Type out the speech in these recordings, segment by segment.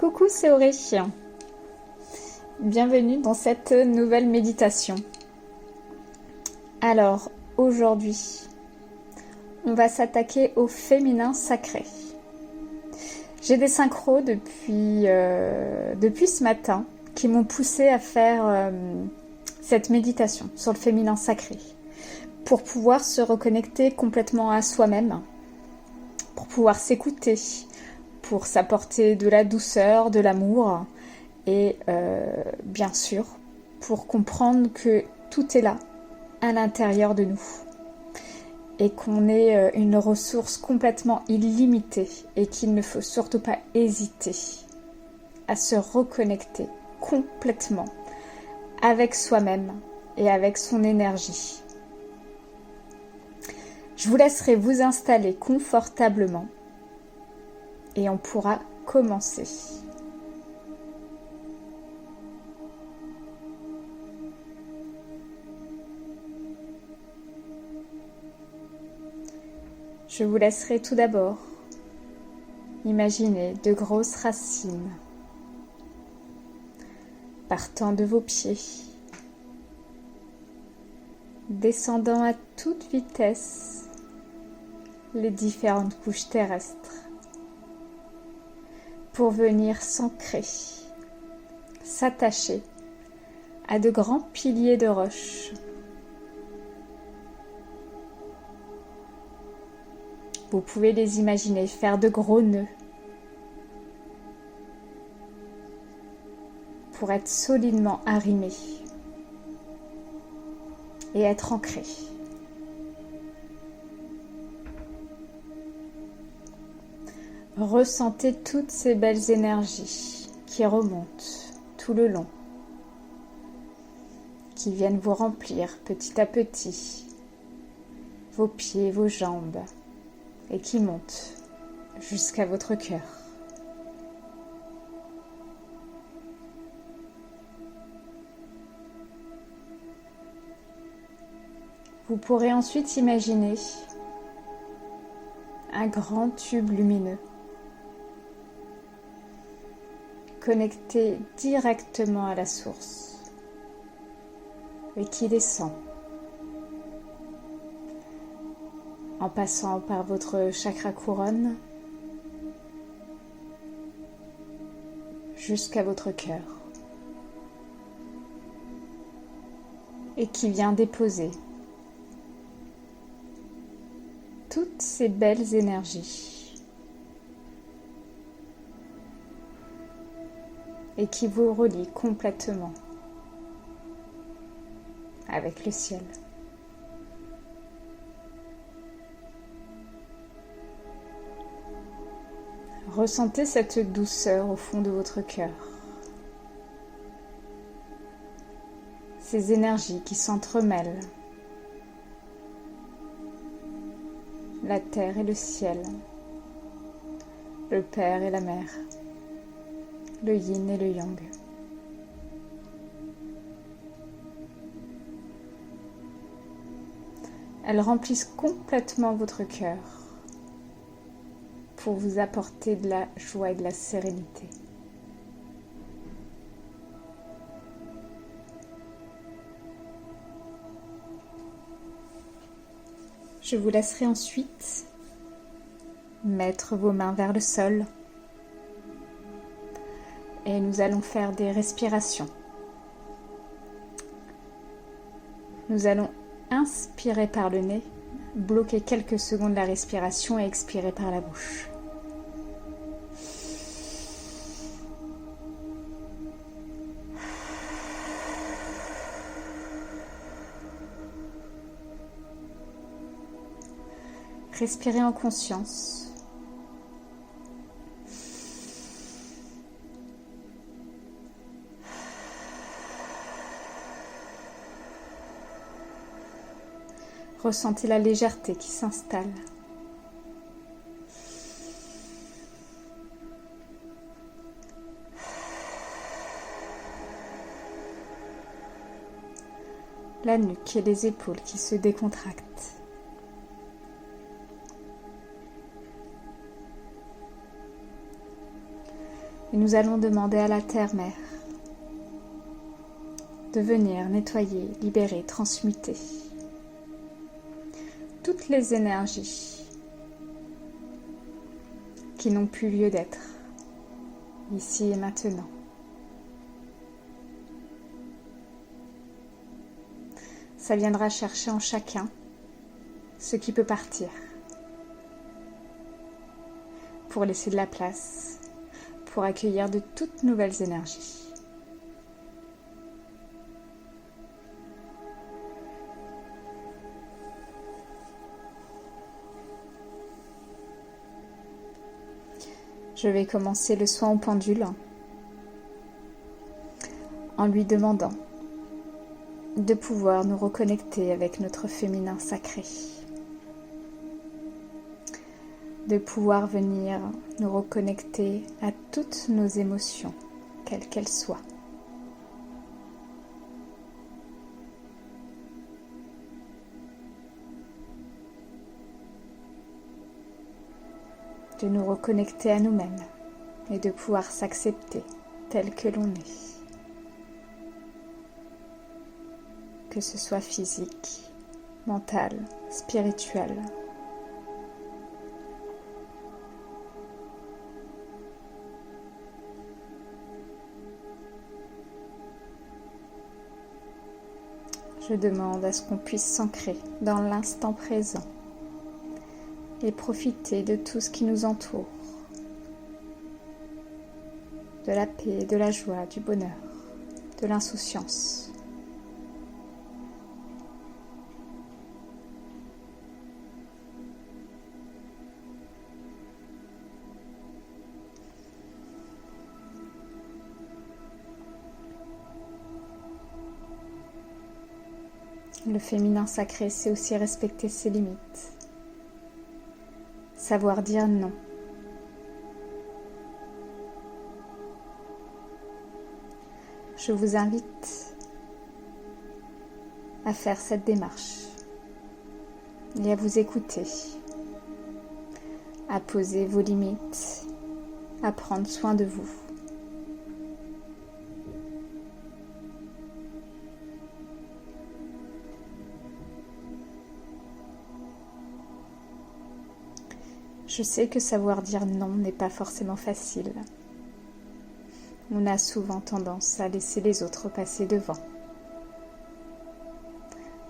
Coucou, c'est Aurélie. Bienvenue dans cette nouvelle méditation. Alors, aujourd'hui, on va s'attaquer au féminin sacré. J'ai des synchros depuis ce matin qui m'ont poussé à faire cette méditation sur le féminin sacré pour pouvoir se reconnecter complètement à soi-même, pour pouvoir s'écouter, pour s'apporter de la douceur, de l'amour et bien sûr pour comprendre que tout est là à l'intérieur de nous et qu'on est une ressource complètement illimitée et qu'il ne faut surtout pas hésiter à se reconnecter complètement avec soi-même et avec son énergie. Je vous laisserai vous installer confortablement et on pourra commencer. Je vous laisserai tout d'abord imaginer de grosses racines partant de vos pieds, descendant à toute vitesse les différentes couches terrestres pour venir s'ancrer, s'attacher à de grands piliers de roche. Vous pouvez les imaginer faire de gros nœuds pour être solidement arrimés et être ancrés. Ressentez toutes ces belles énergies qui remontent tout le long, qui viennent vous remplir petit à petit vos pieds, vos jambes, et qui montent jusqu'à votre cœur. Vous pourrez ensuite imaginer un grand tube lumineux connecté directement à la source et qui descend en passant par votre chakra couronne jusqu'à votre cœur et qui vient déposer toutes ces belles énergies et qui vous relie complètement avec le ciel. Ressentez cette douceur au fond de votre cœur. Ces énergies qui s'entremêlent. La terre et le ciel. Le père et la mère. Le yin et le yang. Elles remplissent complètement votre cœur pour vous apporter de la joie et de la sérénité. Je vous laisserai ensuite mettre vos mains vers le sol et nous allons faire des respirations. Nous allons inspirer par le nez, bloquer quelques secondes la respiration et expirer par la bouche. Respirez en conscience. Ressentez la légèreté qui s'installe. La nuque et les épaules qui se décontractent. Et nous allons demander à la Terre-Mère de venir nettoyer, libérer, transmuter toutes les énergies qui n'ont plus lieu d'être, ici et maintenant. Ça viendra chercher en chacun ce qui peut partir, pour laisser de la place, pour accueillir de toutes nouvelles énergies. Je vais commencer le soin au pendule en lui demandant de pouvoir nous reconnecter avec notre féminin sacré, de pouvoir venir nous reconnecter à toutes nos émotions, quelles qu'elles soient. De nous reconnecter à nous-mêmes et de pouvoir s'accepter tel que l'on est. Que ce soit physique, mental, spirituel. Je demande à ce qu'on puisse s'ancrer dans l'instant présent et profiter de tout ce qui nous entoure, de la paix, de la joie, du bonheur, de l'insouciance. Le féminin sacré, c'est aussi respecter ses limites. Savoir dire non. Je vous invite à faire cette démarche et à vous écouter, à poser vos limites, à prendre soin de vous. Je sais que savoir dire non n'est pas forcément facile. On a souvent tendance à laisser les autres passer devant.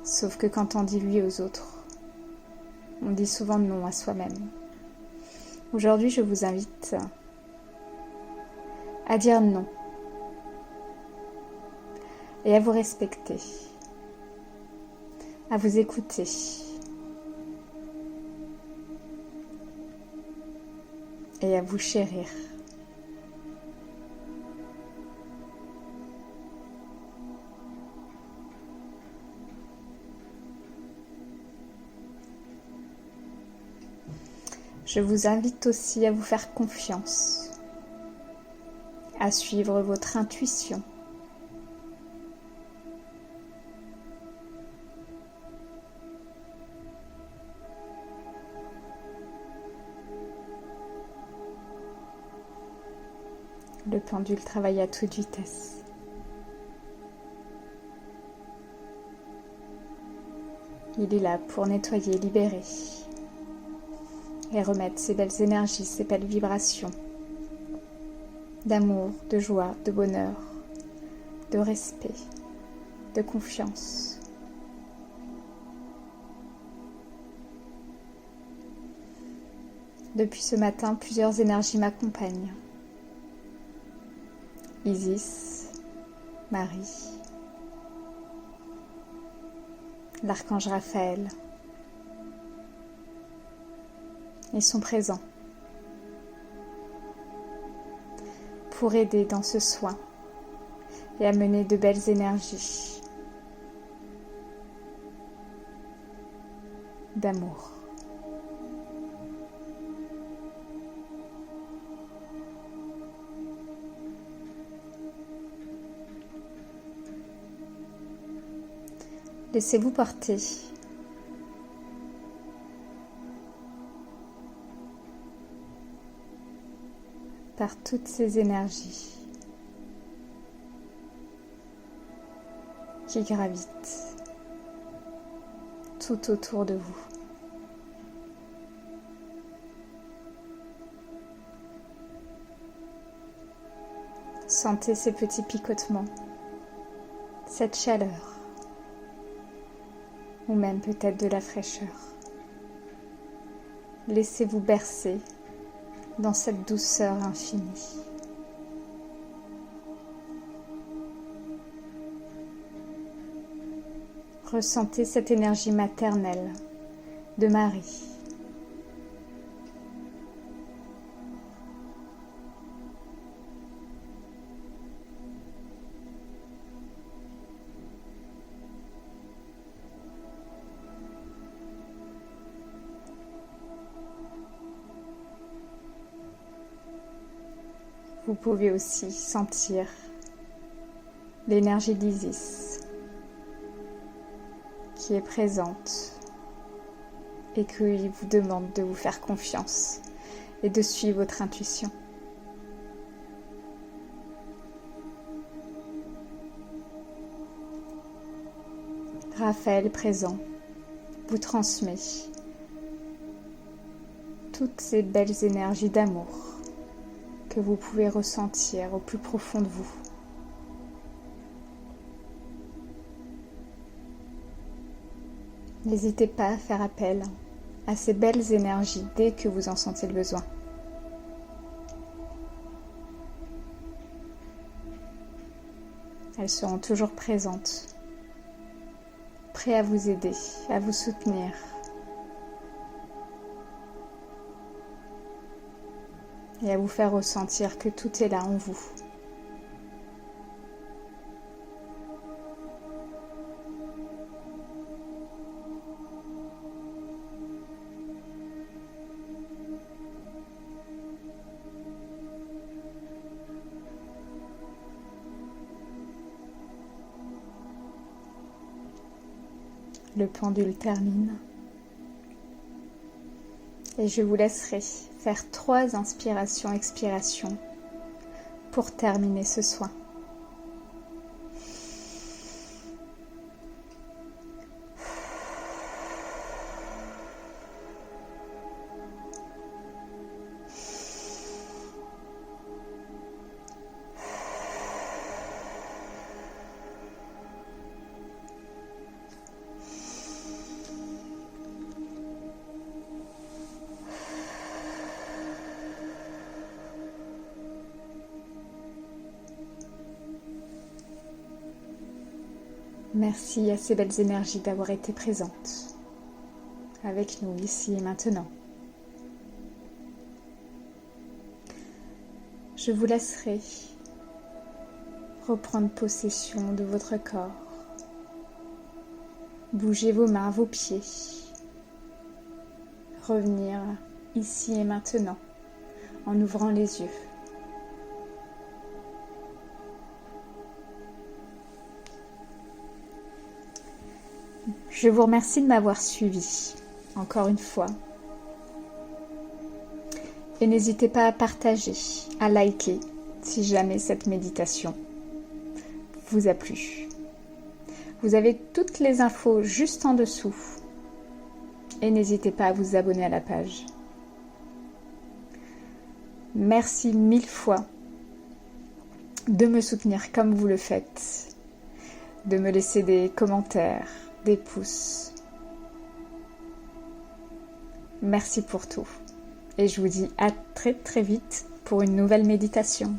Sauf que quand on dit oui aux autres, on dit souvent non à soi-même. Aujourd'hui, je vous invite à dire non et à vous respecter, à vous écouter. Et à vous chérir. Je vous invite aussi à vous faire confiance, à suivre votre intuition. Le pendule travaille à toute vitesse. Il est là pour nettoyer, libérer et remettre ces belles énergies, ces belles vibrations d'amour, de joie, de bonheur, de respect, de confiance. Depuis ce matin, plusieurs énergies m'accompagnent. Isis, Marie, l'archange Raphaël. Ils sont présents pour aider dans ce soin et amener de belles énergies d'amour. Laissez-vous porter. par toutes ces énergies qui gravitent tout autour de vous. Sentez ces petits picotements, cette chaleur, ou même peut-être de la fraîcheur. Laissez-vous bercer dans cette douceur infinie. Ressentez cette énergie maternelle de Marie. Vous pouvez aussi sentir l'énergie d'Isis qui est présente et qui vous demande de vous faire confiance et de suivre votre intuition. Raphaël présent vous transmet toutes ces belles énergies d'amour que vous pouvez ressentir au plus profond de vous. N'hésitez pas à faire appel à ces belles énergies dès que vous en sentez le besoin. Elles seront toujours présentes, prêtes à vous aider, à vous soutenir. Et à vous faire ressentir que tout est là en vous. Le pendule termine. Et je vous laisserai faire 3 inspirations-expirations pour terminer ce soin. Merci à ces belles énergies d'avoir été présentes avec nous ici et maintenant. Je vous laisserai reprendre possession de votre corps. Bougez vos mains, vos pieds. Revenir ici et maintenant en ouvrant les yeux. Je vous remercie de m'avoir suivi, encore une fois. Et n'hésitez pas à partager, à liker, si jamais cette méditation vous a plu. Vous avez toutes les infos juste en dessous. Et n'hésitez pas à vous abonner à la page. Merci 1000 fois de me soutenir comme vous le faites, de me laisser des commentaires, des pouces. Merci pour tout. Et je vous dis à très très vite pour une nouvelle méditation.